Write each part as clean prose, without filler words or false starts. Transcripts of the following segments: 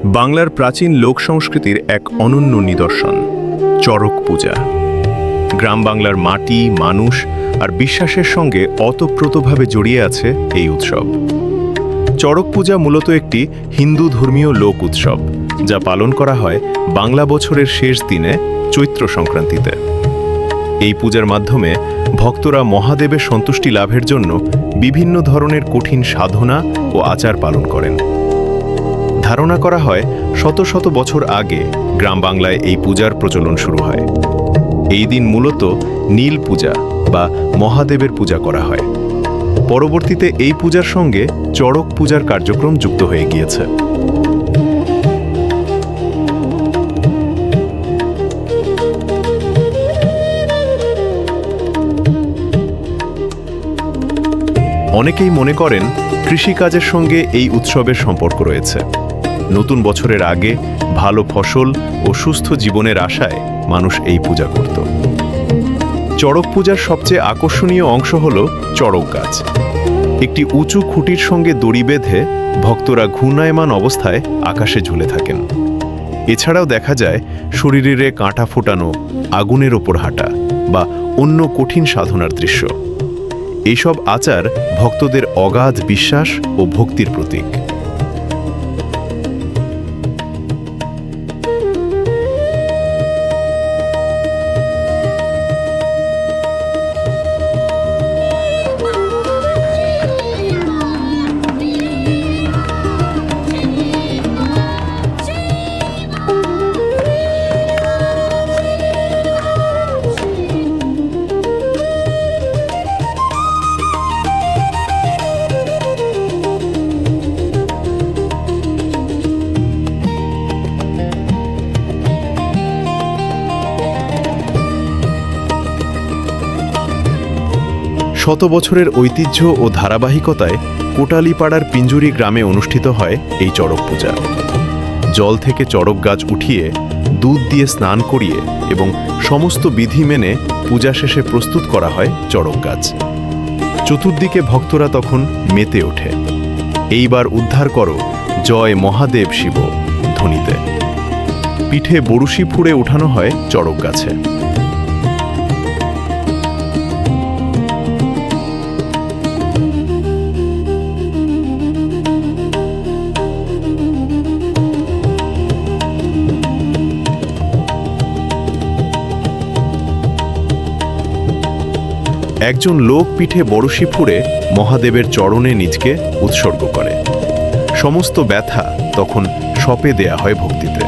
বাংলার প্রাচীন লোক সংস্কৃতির এক অনন্য নিদর্শন চড়ক পূজা। গ্রাম বাংলার মাটি, মানুষ আর বিশ্বাসের সঙ্গে ওতপ্রোতভাবে জড়িয়ে আছে এই উৎসব। চড়ক পূজা মূলত একটি হিন্দু ধর্মীয় লোক উৎসব, যা পালন করা হয় বাংলা বছরের শেষ দিনে চৈত্র সংক্রান্তিতে। এই পূজার মাধ্যমে ভক্তরা মহাদেবের সন্তুষ্টি লাভের জন্য বিভিন্ন ধরনের কঠিন সাধনা ও আচার পালন করেন। ধারণা করা হয় শত শত বছর আগে গ্রাম বাংলায় এই পূজার প্রচলন শুরু হয়। এই দিন মূলত নীল পূজা বা মহাদেবের পূজা করা হয়। পরবর্তীতে এই পূজার সঙ্গে চড়ক পূজার কার্যক্রম যুক্ত হয়ে গিয়েছে। অনেকেই মনে করেন কৃষিকাজের সঙ্গে এই উৎসবের সম্পর্ক রয়েছে। নতুন বছরের আগে ভালো ফসল ও সুস্থ জীবনের আশায় মানুষ এই পূজা করত। চড়ক পূজার সবচেয়ে আকর্ষণীয় অংশ হল চড়ক গাছ। একটি উঁচু খুঁটির সঙ্গে দড়ি বেঁধে ভক্তরা ঘূর্ণায়মান অবস্থায় আকাশে ঝুলে থাকেন। এছাড়াও দেখা যায় শরীরে কাঁটা ফোটানো, আগুনের ওপর হাঁটা বা অন্য কঠিন সাধনার দৃশ্য। এইসব আচার ভক্তদের অগাধ বিশ্বাস ও ভক্তির প্রতীক। শত বছরের ঐতিহ্য ও ধারাবাহিকতায় কোটালীপাড়ার পিঞ্জুরি গ্রামে অনুষ্ঠিত হয় এই চড়ক পূজা। জল থেকে চড়ক গাছ উঠিয়ে দুধ দিয়ে স্নান করিয়ে এবং সমস্ত বিধি মেনে পূজা শেষে প্রস্তুত করা হয় চড়ক গাছ। চতুর্দিকে ভক্তরা তখন মেতে ওঠে, এইবার উদ্ধার করো জয় মহাদেব শিব ধ্বনিতে। পিঠে বড়ুশি ফুঁড়ে উঠানো হয় চড়ক গাছে। একজন লোক পিঠে বড়শি ফুঁড়ে মহাদেবের চরণে নিজকে উৎসর্গ করে। সমস্ত ব্যথা তখন সঁপে দেয়া হয় ভক্তিতে।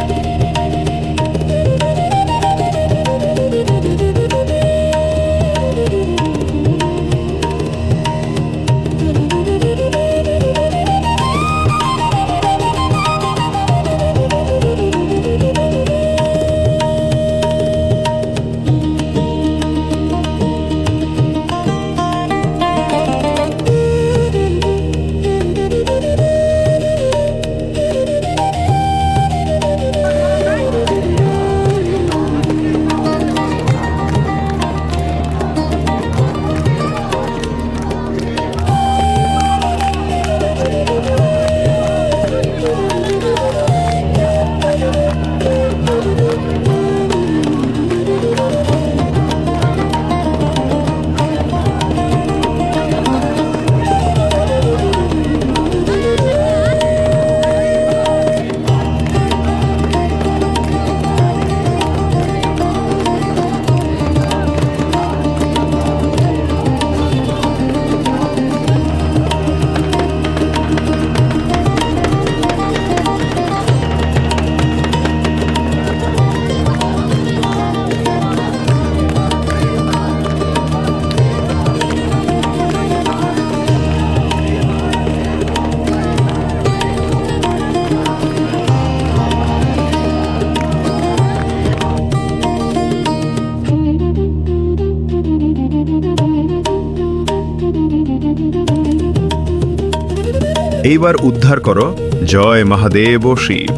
এইবার উদ্ধার করো জয় মহাদেব শিব।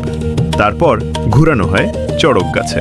তারপর ঘুরানো হয় চড়ক গাছে।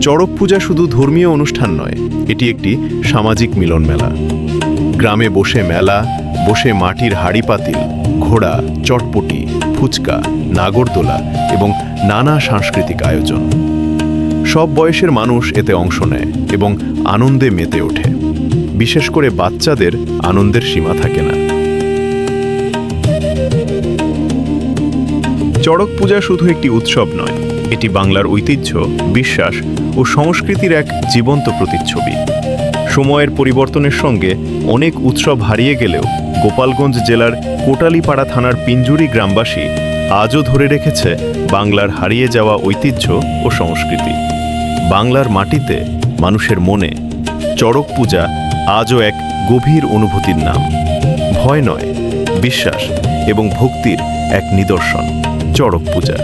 চড়ক পূজা শুধু ধর্মীয় অনুষ্ঠান নয়, এটি একটি সামাজিক মিলন মেলা। গ্রামে বসে মেলা, বসে মাটির হাঁড়ি পাতিল, ঘোড়া, চটপটি, ফুচকা, নাগরদোলা এবং নানা সাংস্কৃতিক আয়োজন। সব বয়সের মানুষ এতে অংশ নেয় এবং আনন্দে মেতে ওঠে। বিশেষ করে বাচ্চাদের আনন্দের সীমা থাকে না। চড়ক পূজা শুধু একটি উৎসব নয়, এটি বাংলার ঐতিহ্য, বিশ্বাস ও সংস্কৃতির এক জীবন্ত প্রতিচ্ছবি। সময়ের পরিবর্তনের সঙ্গে অনেক উৎসব হারিয়ে গেলেও গোপালগঞ্জ জেলার কোটালীপাড়া থানার পিঞ্জুরি গ্রামবাসী আজও ধরে রেখেছে বাংলার হারিয়ে যাওয়া ঐতিহ্য ও সংস্কৃতি। বাংলার মাটিতে, মানুষের মনে চড়ক পূজা আজও এক গভীর অনুভূতির নাম। ভয় নয়, বিশ্বাস এবং ভক্তির এক নিদর্শন চড়ক পূজা।